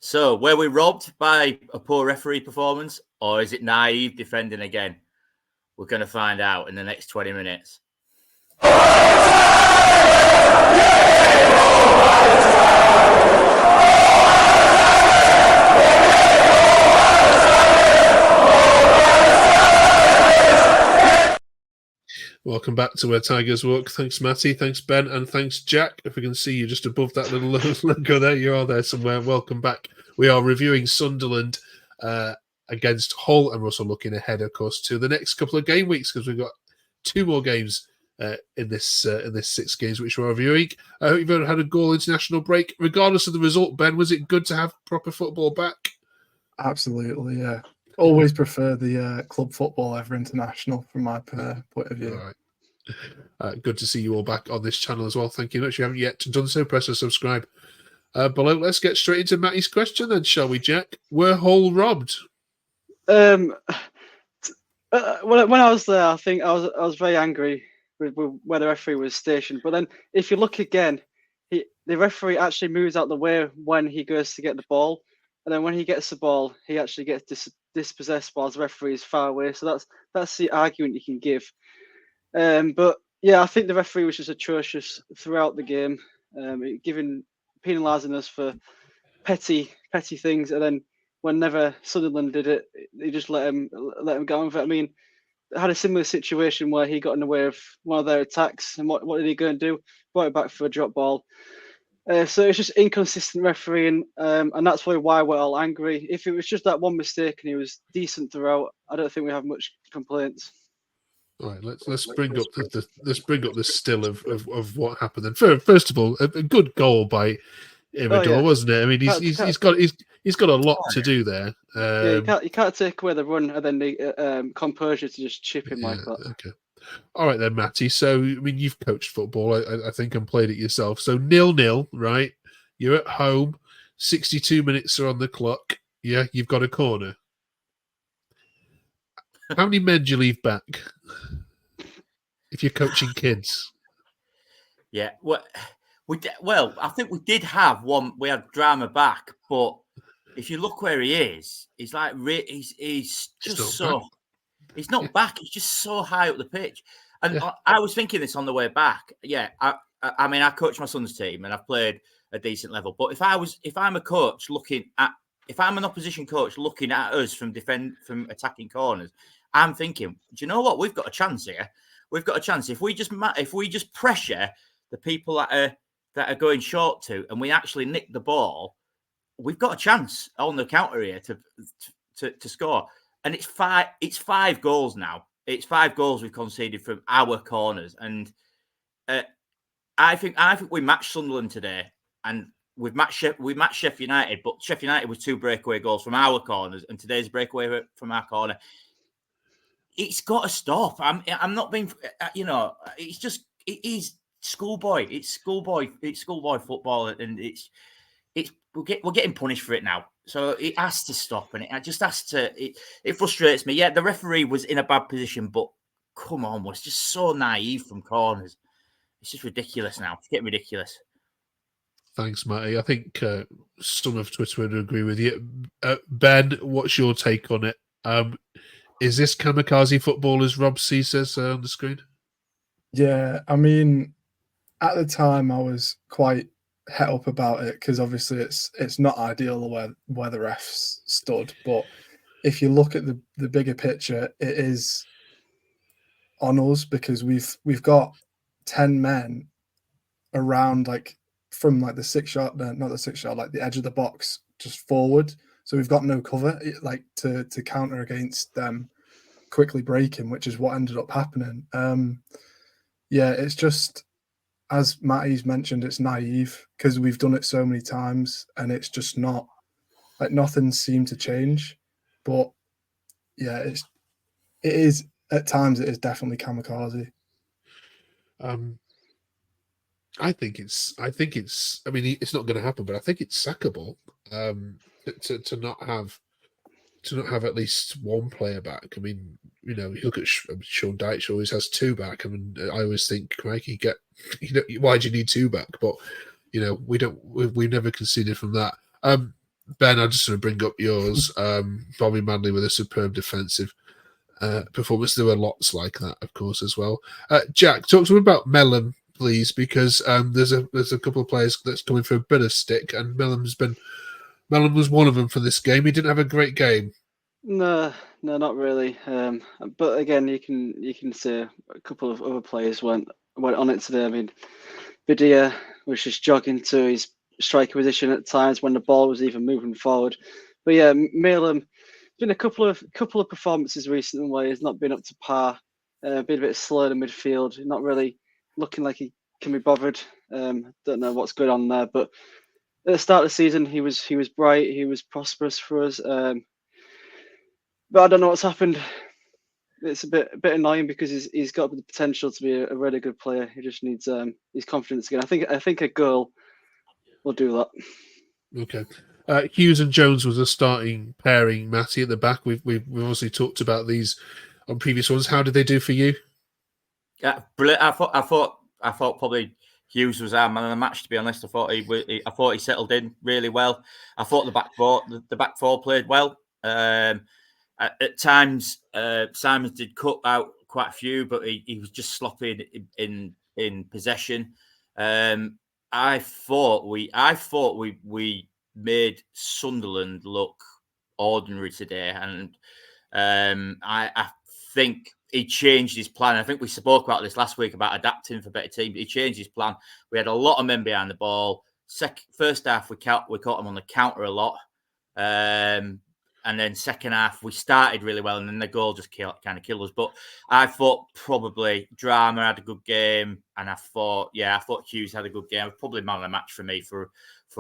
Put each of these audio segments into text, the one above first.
So, were we robbed by a poor referee performance, or is it naive defending again? We're going to find out in the next 20 minutes. Welcome back to Where Tigers Walk. Thanks, Matty. Thanks, Ben. And thanks, Jack. If we can see you just above that little logo there, you are there somewhere. Welcome back. We are reviewing Sunderland against Hull, and we're also looking ahead, of course, to the next couple of game weeks because we've got 2 more games in this 6 games which we're reviewing. I hope you've had a goal international break. Regardless of the result, Ben, was it good to have proper football back? Absolutely, yeah. Always prefer the club football over international from my point of view. All right. Good to see you all back on this channel as well. Thank you much. If you haven't yet done so, press the subscribe below. Let's get straight into Matty's question then, shall we, Jack? Were Hull robbed? When I was there, I think I was very angry with where the referee was stationed. But then, if you look again, the referee actually moves out the way when he goes to get the ball, and then when he gets the ball, he actually gets dispossessed while the referee is far away. So that's the argument you can give. But yeah, I think the referee was just atrocious throughout the game, penalising us for petty things, and then whenever Sunderland did it, they just let him go on with it. I mean, I had a similar situation where he got in the way of one of their attacks, and what did he go and do? Brought it back for a drop ball. So it's just inconsistent refereeing, and that's probably why we're all angry. If it was just that one mistake and he was decent throughout, I don't think we have much complaints. All right, let's bring up the still of what happened. Then first of all, a good goal by Imador, wasn't it? I mean, he's got a lot to do there. You can't take away the run and then the composure to just chip him like that. Okay. All right then, Matty. So, I mean, you've coached football, I think, and played it yourself. So 0-0, right? You're at home. 62 minutes are on the clock. Yeah, you've got a corner. How many men do you leave back if you're coaching kids? Yeah, well, I think we did have one. We had drama back, but if you look where he is, he's like he's just so. He's not back. He's just so high up the pitch. And I was thinking this on the way back. Yeah, I mean, I coach my son's team and I've played a decent level. But if I'm a coach if I'm an opposition coach looking at us from attacking corners, I'm thinking, do you know what? We've got a chance here. We've got a chance if we just pressure the people that are going short to, and we actually nick the ball. We've got a chance on the counter here to score. And it's 5 goals now. It's 5 goals we've conceded from our corners. And I think we matched Sunderland today. And we matched Sheffield United. But Sheffield United was 2 breakaway goals from our corners. And today's breakaway from our corner. It's got to stop. I'm not being, it's just, it is schoolboy. It's schoolboy football. And we're getting punished for it now. So it has to stop, and it just has to. It frustrates me. Yeah, the referee was in a bad position, but come on, it's just so naive from corners. It's just ridiculous now. It's getting ridiculous. Thanks, Matty. I think some of Twitter would agree with you. Ben, what's your take on it? Is this kamikaze football, as Rob C says on the screen? Yeah, I mean, at the time I was quite het up about it because obviously it's not ideal where the refs stood, but if you look at the bigger picture, it is on us because we've got 10 men around, like from like the 6 yard, not the 6 yard, like the edge of the box, just forward. So we've got no cover like to counter against them quickly breaking, which is what ended up happening. Yeah, it's just, as Matty's mentioned, it's naive because we've done it so many times and it's just not, like, nothing seemed to change. But yeah, it is at times, it is definitely kamikaze. I think it's. I mean, it's not going to happen, but I think it's sackable. To not have at least one player back. I mean, you look at Sean Dyche always has 2 back. I mean, I always think, crikey, why do you need 2 back? But we never conceded from that. Ben, I just want to bring up yours. Bobby Manley with a superb defensive performance. There were lots like that, of course, as well. Jack, talk to me about Meyler, please, because there's a couple of players that's coming for a bit of stick, and Meyler was one of them for this game. He didn't have a great game. No, not really. But again, you can say a couple of other players went on it today. I mean, Vidia was just jogging to his striker position at times when the ball was even moving forward. But yeah, Meyler, been a couple of performances recently where he's not been up to par, been a bit slow in the midfield, not really looking like he can be bothered. Don't know what's going on there, but at the start of the season, he was bright, he was prosperous for us. But I don't know what's happened. It's a bit annoying because he's got the potential to be a really good player. He just needs his confidence again. I think a goal will do that. Okay. Hughes and Jones was a starting pairing. Matty at the back. We've obviously talked about these on previous ones. How did they do for you? Yeah, brilliant. I thought probably Hughes was our man of the match. To be honest, I thought he settled in really well. I thought the back four played well. At times, Simons did cut out quite a few, but he was just sloppy in possession. I thought we made Sunderland look ordinary today, and I think he changed his plan. I think we spoke about this last week about adapting for better team. He changed his plan. We had a lot of men behind the ball. First half, we caught them on the counter a lot. And then second half, we started really well, and then the goal just kind of killed us. But I thought probably Drama had a good game, and I thought Hughes had a good game. Probably man of the match for me for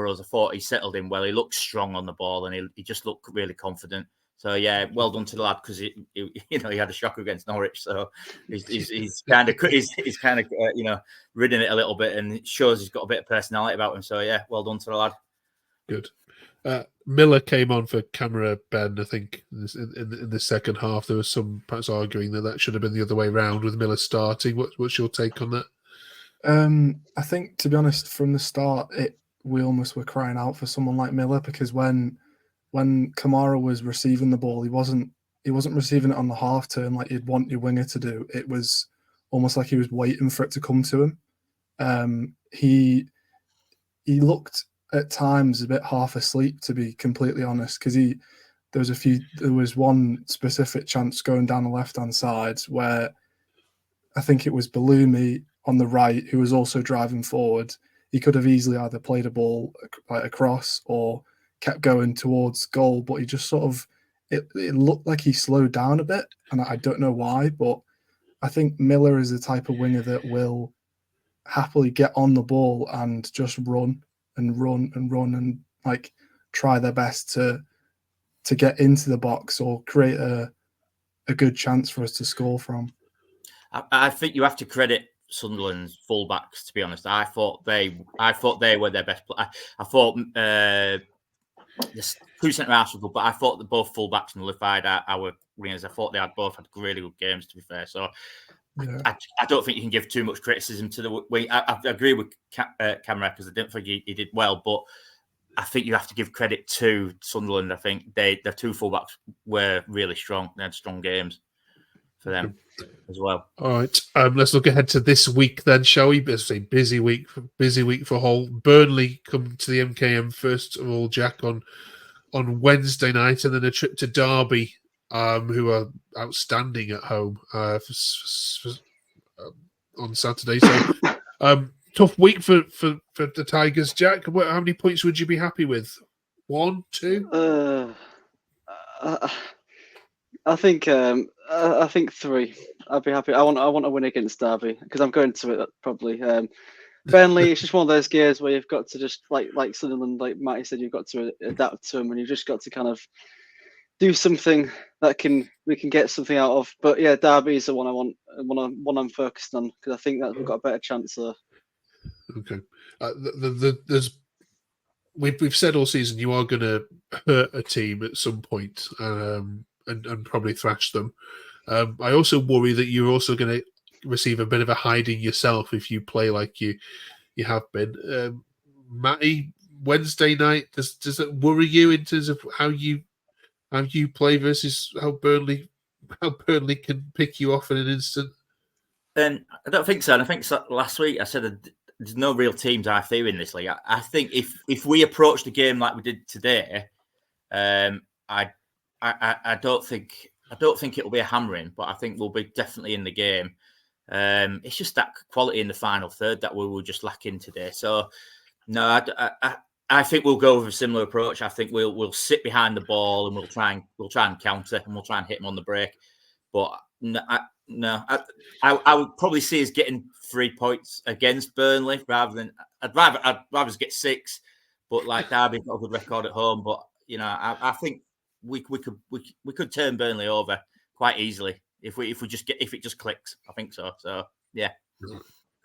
us. I thought he settled in well. He looked strong on the ball, and he just looked really confident. So yeah, well done to the lad because he had a shock against Norwich. So he's kind of ridden it a little bit, and it shows he's got a bit of personality about him. So yeah, well done to the lad. Good. Meyler came on for camera, Ben. I think in the second half there was some perhaps arguing that should have been the other way round with Meyler starting. What's your take on that? I think, to be honest, from the start, we almost were crying out for someone like Meyler, because when Kamara was receiving the ball, he wasn't receiving it on the half turn like you'd want your winger to do. It was almost like he was waiting for it to come to him. He looked at times a bit half asleep, to be completely honest, because there was one specific chance going down the left-hand side where I think it was Bellumi on the right who was also driving forward. He could have easily either played a ball like across or kept going towards goal, but he just sort of it looked like he slowed down a bit, and I don't know why, but I think Meyler is the type of winger that will happily get on the ball and just run and like try their best to get into the box or create a good chance for us to score from. I think you have to credit Sunderland's fullbacks. To be honest, I thought they were their best. I thought the two centre halves were good, but I thought that both fullbacks nullified our wingers. I thought they both had really good games. To be fair, so. Yeah. I don't think you can give too much criticism to the wing. I agree with Kamara because I didn't think he did well, but I think you have to give credit to Sunderland. I think their two fullbacks were really strong. They had strong games for them as well. All right, let's look ahead to this week then, shall we? It's a busy week for Hull. Burnley come to the MKM first of all, Jack, on Wednesday night, and then a trip to Derby. Who are outstanding at home on Saturday. So tough week for the Tigers, Jack. How many points would you be happy with? 1, 2? I think 3. I'd be happy. I want to win against Derby because I'm going to it probably. Burnley, it's just one of those games where you've got to just like Sunderland, like Matty said, you've got to adapt to them, and you've just got to kind of do something that we can get something out of. But yeah, Derby is the one I want, one I'm focused on because I think that we've got a better chance there. Okay, we've said all season you are going to hurt a team at some point and probably thrash them. I also worry that you're also going to receive a bit of a hiding yourself if you play like you have been. Matty, Wednesday night, does it worry you in terms of how you play versus how Burnley can pick you off in an instant? I don't think so. And I think last week I said there's no real teams I fear in this league. I think if we approach the game like we did today, I don't think it'll be a hammering, but I think we'll be definitely in the game. It's just that quality in the final third that we were just lacking today. So no, I think we'll go with a similar approach. I think we'll sit behind the ball and we'll try and counter and we'll try and hit them on the break. But I would probably see us getting 3 points against Burnley rather than I'd rather us get 6. But like Derby's got a good record at home. But I think we could turn Burnley over quite easily if it just clicks. I think so. So yeah,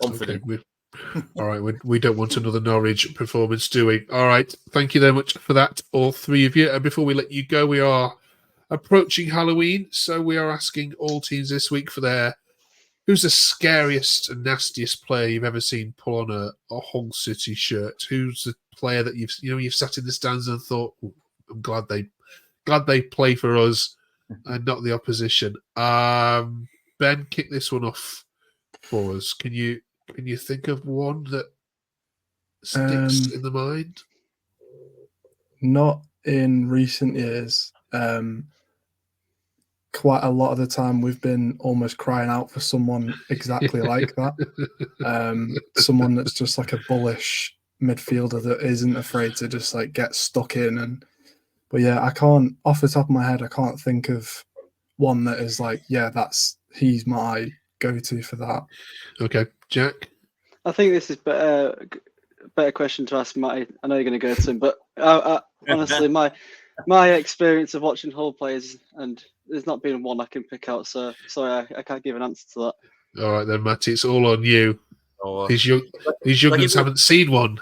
confident. Okay. All right, we don't want another Norwich performance, do we? All right, thank you very much for that, all three of you. And before we let you go, we are approaching Halloween, so we are asking all teams this week for who's the scariest and nastiest player you've ever seen pull on a Hull City shirt? Who's the player that you've sat in the stands and thought, I'm glad they play for us and not the opposition. Ben, kick this one off for us. Can you think of one that sticks in the mind? Not in recent years. Quite a lot of the time we've been almost crying out for someone exactly like that. Someone that's just like a bullish midfielder that isn't afraid to just like get stuck in. But yeah, I can't, off the top of my head, I can't think of one that is like, yeah, he's my go-to for that. Okay, Jack? I think this is better question to ask Matty. I know you're going to go to him, but honestly, my experience of watching Hull players, and there's not been one I can pick out, so sorry, I can't give an answer to that. All right then, Matty, it's all on you. These youngins haven't seen one.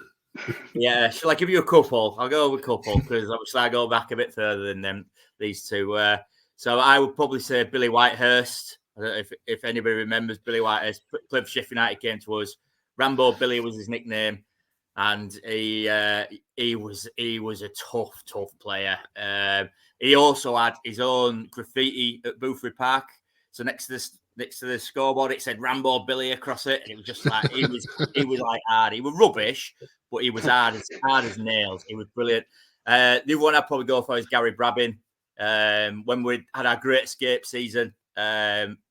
Yeah, shall I give you a couple? I'll go with a couple because obviously I go back a bit further than them, these two. So I would probably say Billy Whitehurst. I don't know if anybody remembers Billy Whitehurst. Played for Sheffield United, came to us. Rambo Billy was his nickname, and he was a tough player. He also had his own graffiti at Boothry Park. So next to the scoreboard, it said Rambo Billy across it, and it was just like he was like hard. He was rubbish, but he was hard as nails. He was brilliant. The other one I'd probably go for is Gary Brabbin. When we had our Great Escape season,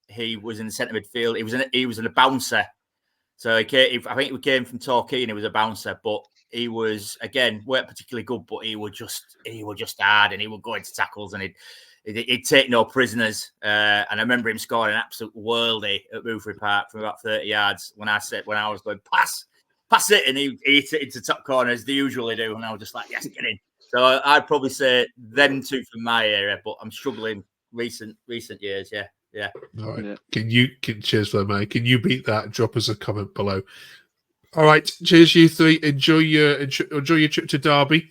he was in the centre midfield. He was a bouncer. So I think he came from Torquay and he was a bouncer, but he was, again, weren't particularly good, but he was just hard and he would go into tackles and he'd take no prisoners. And I remember him scoring an absolute worldie at Boothry Park from about 30 yards when I was going, pass it, and he hit it into top corner as they usually do. And I was just like, yes, get in. So I'd probably say them two from my area, but I'm struggling recent years, yeah. Yeah. All right. Yeah. Cheers for that, mate. Can you beat that? Drop us a comment below. All right. Cheers, you three. Enjoy your trip to Derby,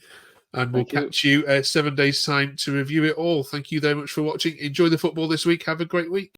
and we'll catch you 7 days' time to review it all. Thank you very much for watching. Enjoy the football this week. Have a great week.